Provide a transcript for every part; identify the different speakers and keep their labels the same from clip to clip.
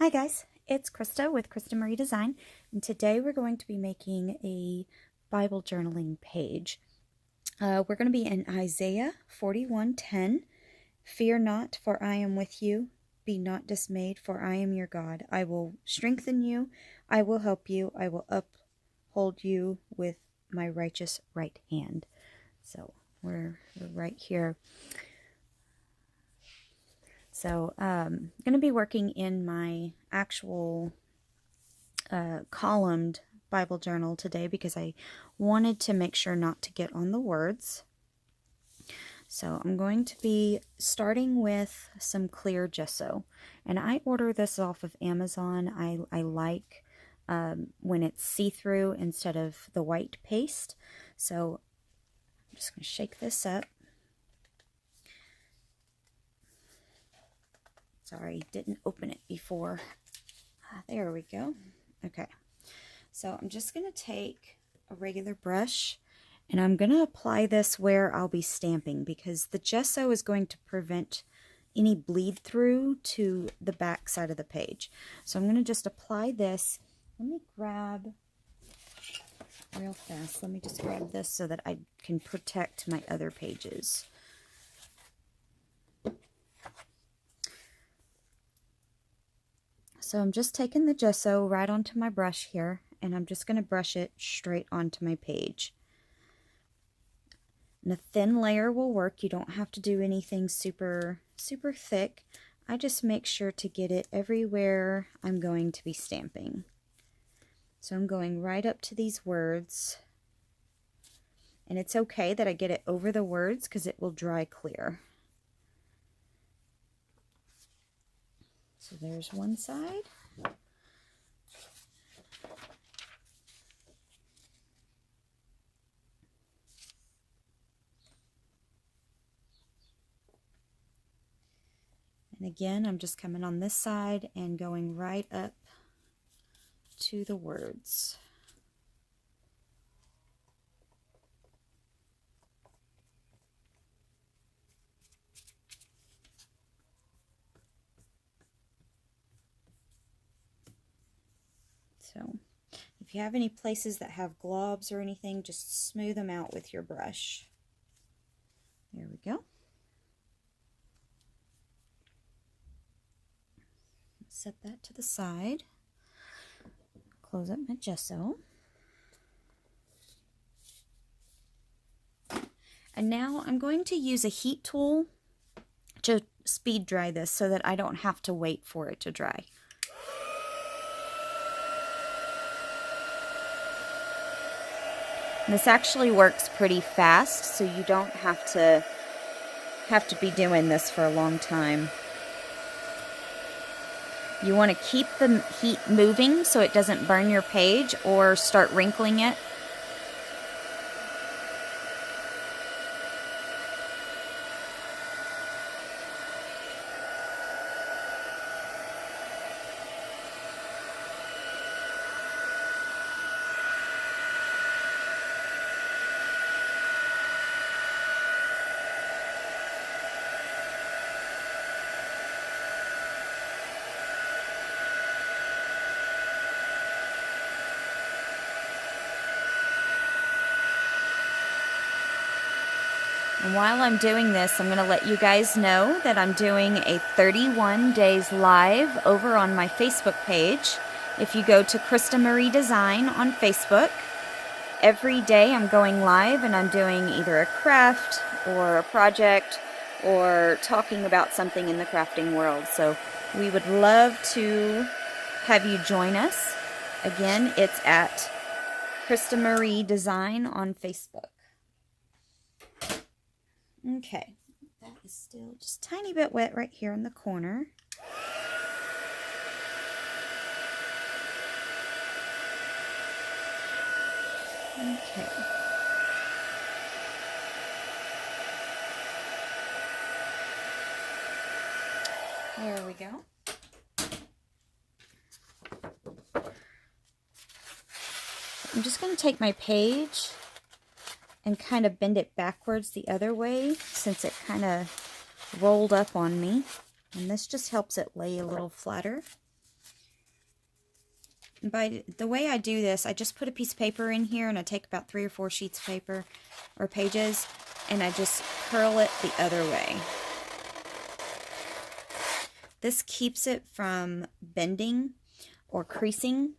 Speaker 1: Hi guys, it's Krista with Krista Marie Design, and today we're going to be making a Bible journaling page. We're going to be in Isaiah 41:10. Fear not, for I am with you. Be not dismayed, for I am your God. I will strengthen you. I will help you. I will uphold you with my righteous right hand. So we're right here. So I'm going to be working in my actual columned Bible journal today because I wanted to make sure not to get on the words. So I'm going to be starting with some clear gesso. And I order this off of Amazon. I like when it's see-through instead of the white paste. So I'm just going to shake this up. Sorry, didn't open it before. There we go. Okay, so I'm just going to take a regular brush and I'm going to apply this where I'll be stamping because the gesso is going to prevent any bleed through to the back side of the page. So I'm going to just apply this. Let me grab real fast. Let me just grab this so that I can protect my other pages. So I'm just taking the gesso right onto my brush here, and I'm just going to brush it straight onto my page. And a thin layer will work. You don't have to do anything super thick. I just make sure to get it everywhere I'm going to be stamping. So I'm going right up to these words. And it's okay that I get it over the words because it will dry clear. So there's one side. And again, I'm just coming on this side and going right up to the words. So if you have any places that have globs or anything, just smooth them out with your brush. There we go. Set that to the side. Close up my gesso. And now I'm going to use a heat tool to speed dry this so that I don't have to wait for it to dry. And this actually works pretty fast, so you don't have to be doing this for a long time. You want to keep the heat moving so it doesn't burn your page or start wrinkling it. And while I'm doing this, I'm going to let you guys know that I'm doing a 31 days live over on my Facebook page. If you go to Krista Marie Design on Facebook, every day I'm going live and I'm doing either a craft or a project or talking about something in the crafting world. So we would love to have you join us. Again, it's at Krista Marie Design on Facebook. Okay, that is still just a tiny bit wet right here in the corner. Okay. There we go. I'm just going to take my page and kind of bend it backwards the other way since it kind of rolled up on me. And this just helps it lay a little flatter. by the way I do this, I just put a piece of paper in here and I take about 3 or 4 sheets of paper or pages and I just curl it the other way. This keeps it from bending or creasing,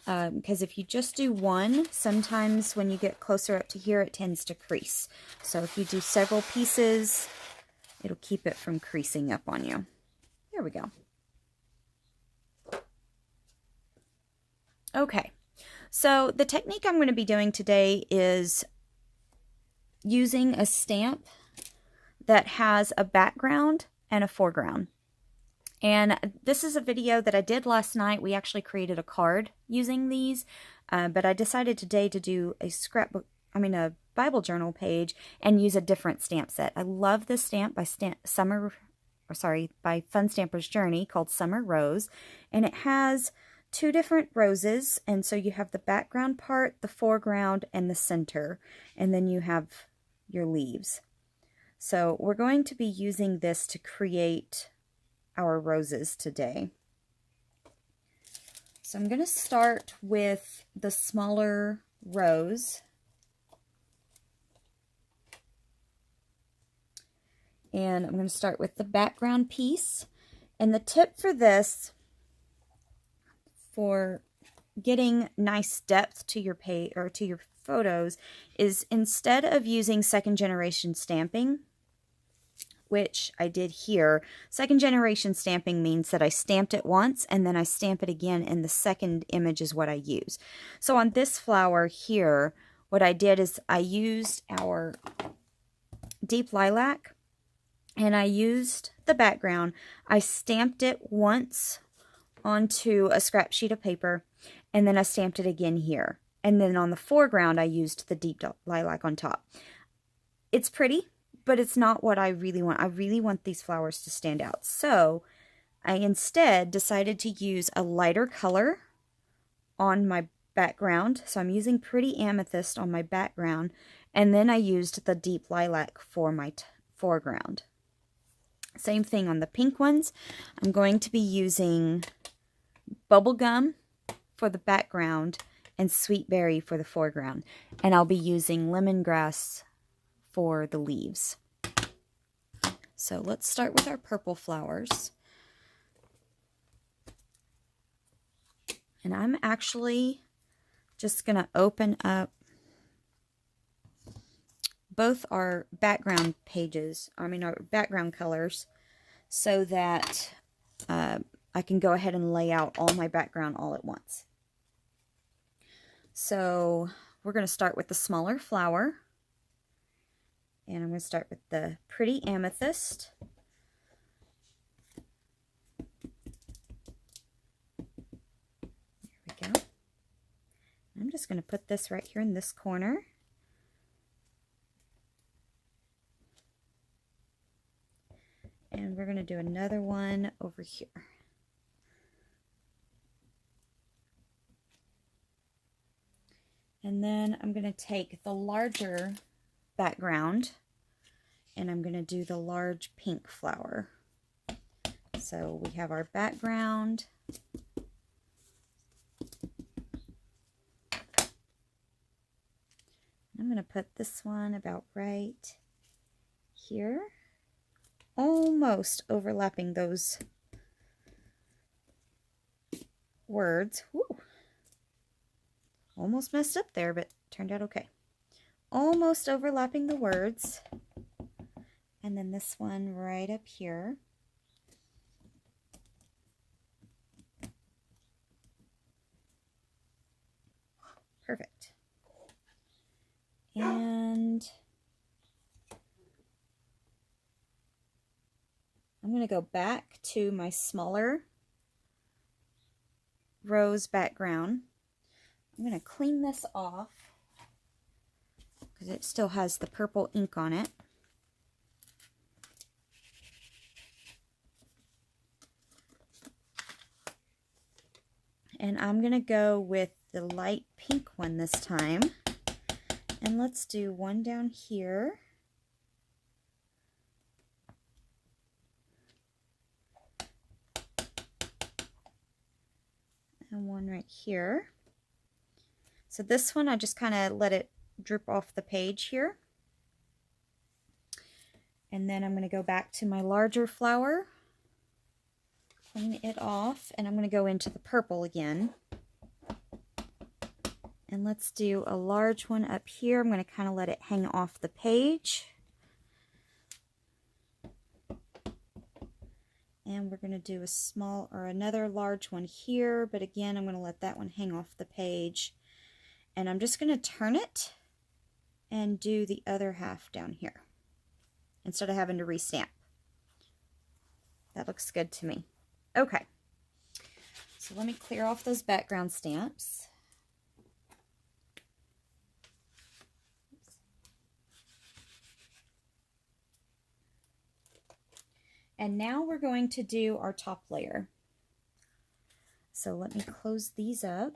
Speaker 1: because if you just do one, sometimes when you get closer up to here, it tends to crease. So if you do several pieces, it'll keep it from creasing up on you. There we go. Okay, so the technique I'm going to be doing today is using a stamp that has a background and a foreground. And this is a video that I did last night. We actually created a card using these, but I decided today to do a a Bible journal page and use a different stamp set. I love this stamp by Fun Stamper's Journey called Summer Rose, and it has 2 different roses, and so you have the background part, the foreground, and the center, and then you have your leaves. So we're going to be using this to create our roses today. So I'm going to start with the smaller rose. And I'm going to start with the background piece. And the tip for this, for getting nice depth to your page or to your photos, is instead of using second generation stamping, which I did here, second generation stamping means that I stamped it once and then I stamp it again and the second image is what I use. So on this flower here, what I did is I used our deep lilac and I used the background. I stamped it once onto a scrap sheet of paper and then I stamped it again here. And then on the foreground, I used the deep lilac on top. It's pretty, but it's not what I really want. I really want these flowers to stand out. So I instead decided to use a lighter color on my background. So I'm using Pretty Amethyst on my background. And then I used the deep lilac for my foreground. Same thing on the pink ones. I'm going to be using Bubblegum for the background and Sweet Berry for the foreground. And I'll be using Lemongrass for the leaves. So let's start with our purple flowers. And I'm actually just going to open up both our background pages, our background colors, so that I can go ahead and lay out all my background all at once. So we're going to start with the smaller flower. And I'm going to start with the Pretty Amethyst. There we go. I'm just going to put this right here in this corner. And we're going to do another one over here. And then I'm going to take the larger background and I'm going to do the large pink flower. So we have our background. I'm going to put this one about right here, almost overlapping those words. Woo. Almost messed up there, but turned out okay. Almost overlapping the words. And then this one right up here. Perfect. And I'm going to go back to my smaller rose background. I'm going to clean this off because it still has the purple ink on it. And I'm going to go with the light pink one this time. And let's do one down here. and one right here. So this one, I just kind of let it drip off the page here. And then I'm going to go back to my larger flower, clean it off, and I'm going to go into the purple again. And let's do a large one up here. I'm going to kind of let it hang off the page. And we're going to do a small or another large one here, but again, I'm going to let that one hang off the page. And I'm just going to turn it and do the other half down here instead of having to restamp. That looks good to me. Okay, so let me clear off those background stamps. And now we're going to do our top layer. So let me close these up.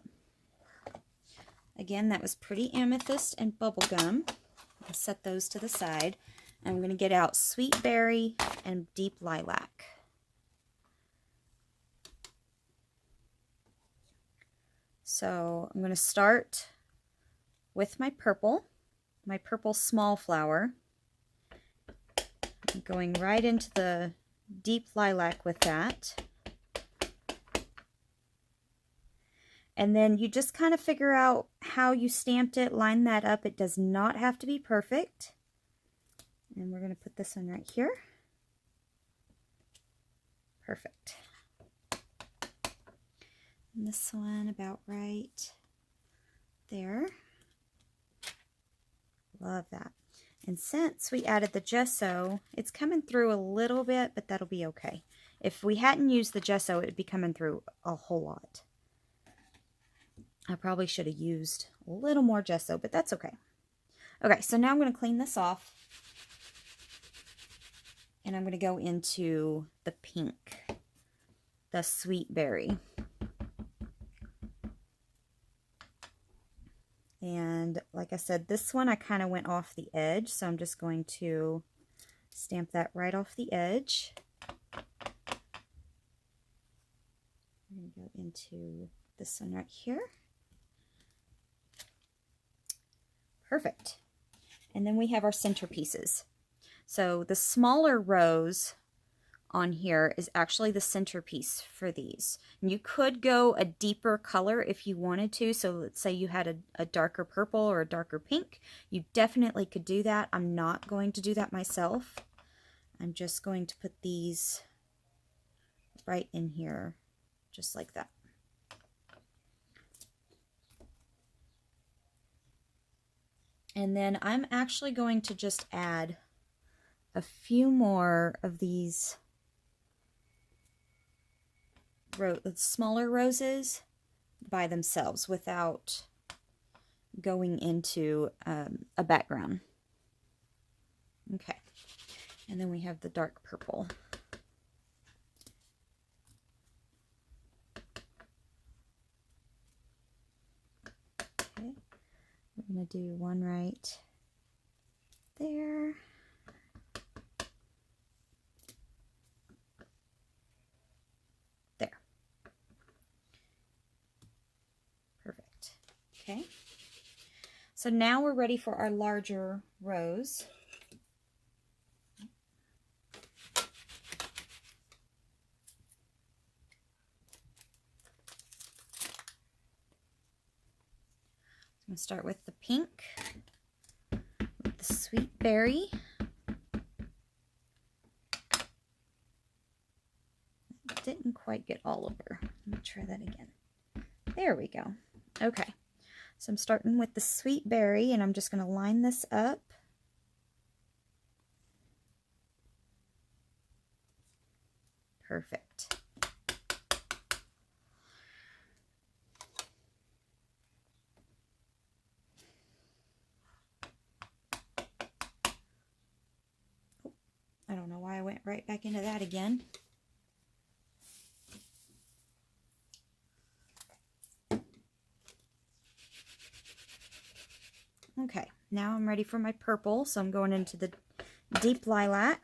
Speaker 1: Again, that was Pretty Amethyst and Bubblegum. I'll set those to the side. I'm going to get out Sweet Berry and Deep Lilac. So I'm going to start with my purple small flower. I'm going right into the Deep Lilac with that. And then you just kind of figure out how you stamped it, line that up. It does not have to be perfect. And we're going to put this one right here. Perfect. And this one about right there. Love that. And since we added the gesso, it's coming through a little bit, but that'll be okay. If we hadn't used the gesso, it would be coming through a whole lot. I probably should have used a little more gesso, but that's okay. Okay, so now I'm going to clean this off. And I'm going to go into the pink, the Sweet Berry. And like I said, this one I kind of went off the edge, so I'm just going to stamp that right off the edge. I'm going to go into this one right here. Perfect. And then we have our centerpieces. So the smaller rows on here is actually the centerpiece for these. And you could go a deeper color if you wanted to. So let's say you had a darker purple or a darker pink. You definitely could do that. I'm not going to do that myself. I'm just going to put these right in here, just like that. And then I'm actually going to just add a few more of these smaller roses by themselves without going into a background. Okay, and then we have the dark purple. Okay, we're going to do one right there. Okay, so now we're ready for our larger rows. I'm going to start with the pink, with the Sweet Berry. It didn't quite get all over. Let me try that again. There we go. Okay. So I'm starting with the Sweet Berry, and I'm just going to line this up. Perfect. Oh, I don't know why I went right back into that again. Okay, now I'm ready for my purple, so I'm going into the Deep Lilac.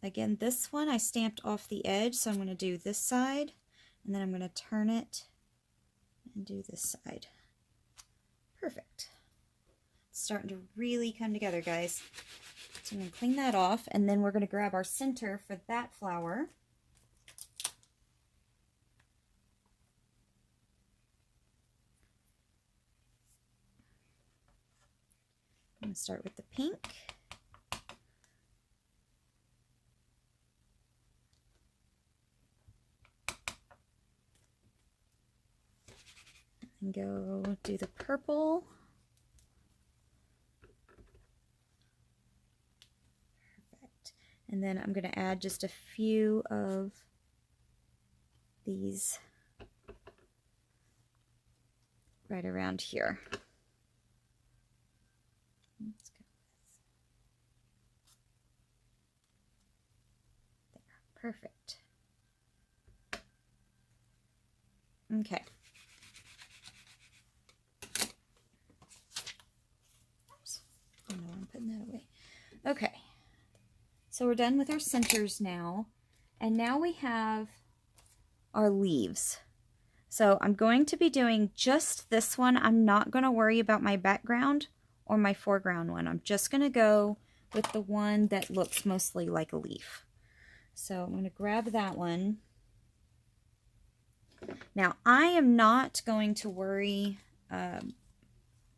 Speaker 1: Again, this one I stamped off the edge, so I'm going to do this side, and then I'm going to turn it and do this side. Perfect. It's starting to really come together, guys. So I'm going to clean that off, and then we're going to grab our center for that flower. I'm going to start with the pink. And go do the purple. Perfect. And then I'm going to add just a few of these right around here. Let's go there. Perfect. Okay. Oops. Oh no, I'm putting that away. Okay. So we're done with our centers now. And now we have our leaves. So I'm going to be doing just this one. I'm not going to worry about my background or my foreground one. I'm just going to go with the one that looks mostly like a leaf. So I'm going to grab that one. Now I am not going to worry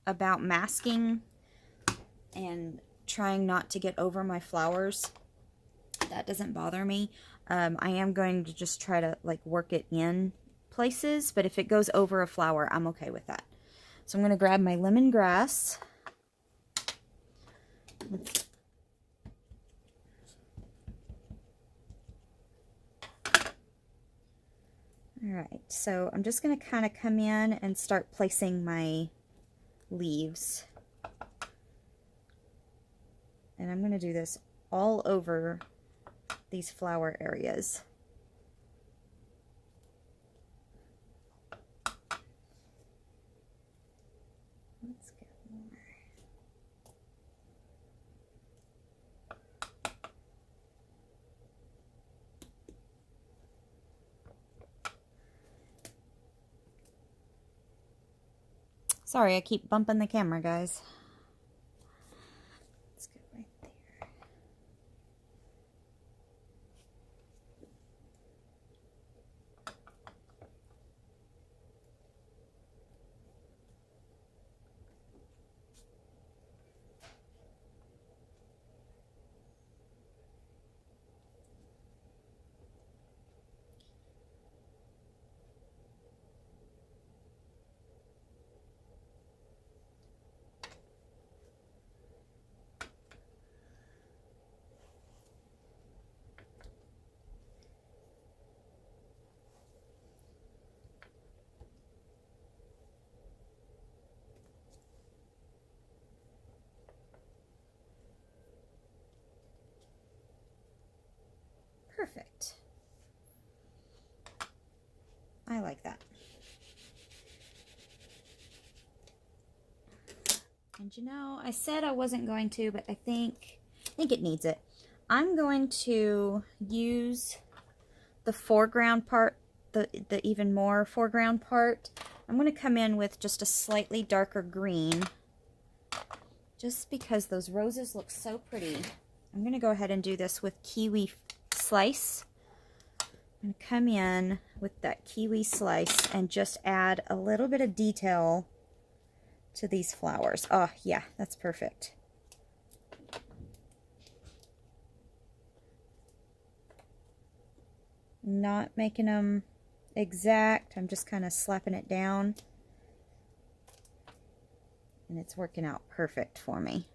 Speaker 1: about masking and trying not to get over my flowers. That doesn't bother me. I am going to just try to like work it in places, but if it goes over a flower, I'm okay with that. So I'm going to grab my lemongrass. Alright, so I'm just going to kind of come in and start placing my leaves. And I'm going to do this all over these flower areas. Let's get more. Sorry, I keep bumping the camera, guys. Let's go right there. Perfect. I like that. And you know, I said I wasn't going to, but I think it needs it. I'm going to use the foreground part, the even more foreground part. I'm going to come in with just a slightly darker green, just because those roses look so pretty. I'm going to go ahead and do this with kiwi slice. I'm going to come in with that kiwi slice and just add a little bit of detail to these flowers. Oh yeah, that's perfect. Not making them exact, I'm just kind of slapping it down, and it's working out perfect for me.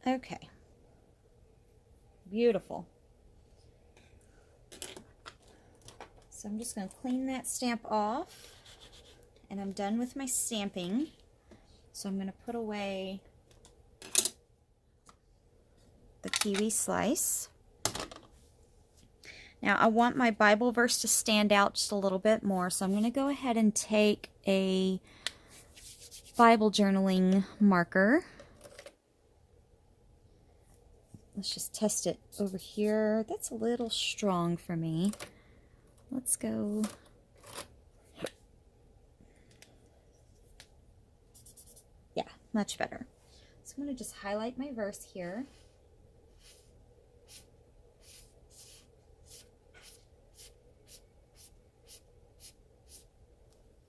Speaker 1: Okay. Beautiful. So I'm just going to clean that stamp off, and I'm done with my stamping. So I'm going to put away the kiwi slice. Now I want my Bible verse to stand out just a little bit more, so I'm going to go ahead and take a Bible journaling marker. Let's just test it over here. That's a little strong for me. Let's go. Yeah, much better. So I'm going to just highlight my verse here.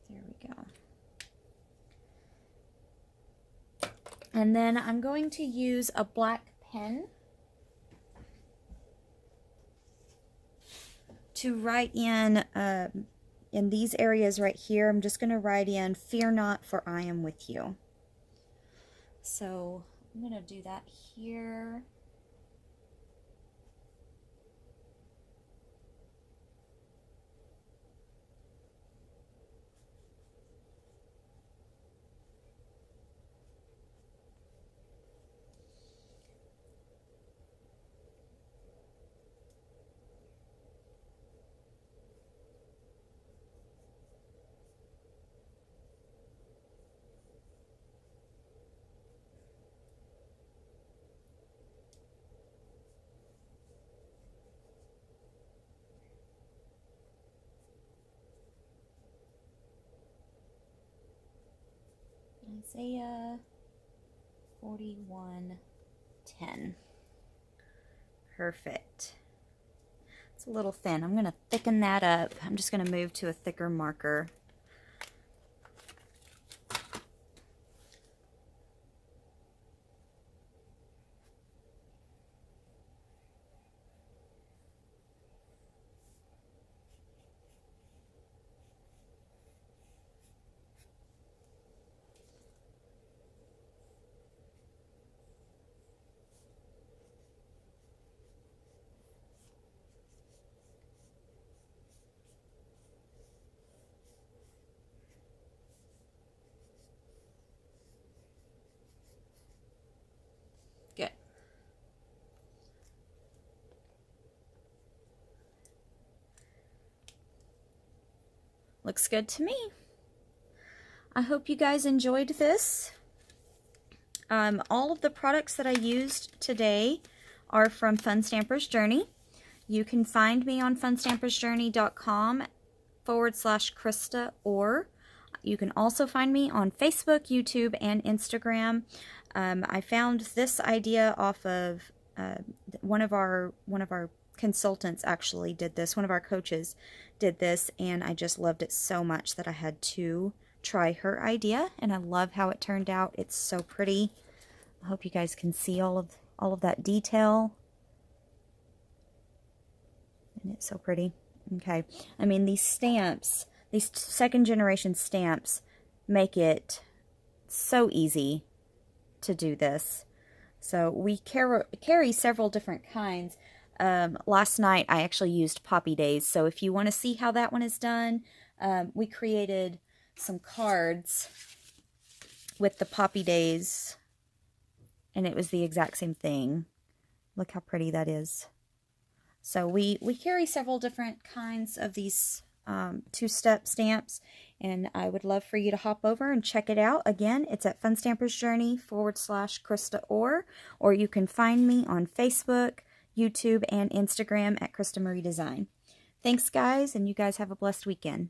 Speaker 1: There we go. And then I'm going to use a black pen to write in these areas right here. I'm just going to write in, "Fear not, for I am with you." So I'm going to do that here. Isaiah 41:10. Perfect. It's a little thin. I'm going to thicken that up. I'm just going to move to a thicker marker. Good. Looks good to me. I hope you guys enjoyed this. All of the products that I used today are from Fun Stamper's Journey. You can find me on funstampersjourney.com/Krista, or you can also find me on Facebook, YouTube, and Instagram. I found this idea off of one of our consultants actually did this. One of our coaches did this, and I just loved it so much that I had to try her idea, and I love how it turned out. It's so pretty. I hope you guys can see all of that detail. And it's so pretty. Okay. I mean, these stamps, these second generation stamps, make it so easy to do this. So we carry several different kinds. Last night I actually used Poppy Days. So if you want to see how that one is done, we created some cards with the Poppy Days, and it was the exact same thing. Look how pretty that is. So we carry several different kinds of these two-step stamps, and I would love for you to hop over and check it out. Again, it's at funstampersjourney.com/Krista, or you can find me on Facebook, YouTube, and Instagram at Krista Marie Design. Thanks, guys, and you guys have a blessed weekend.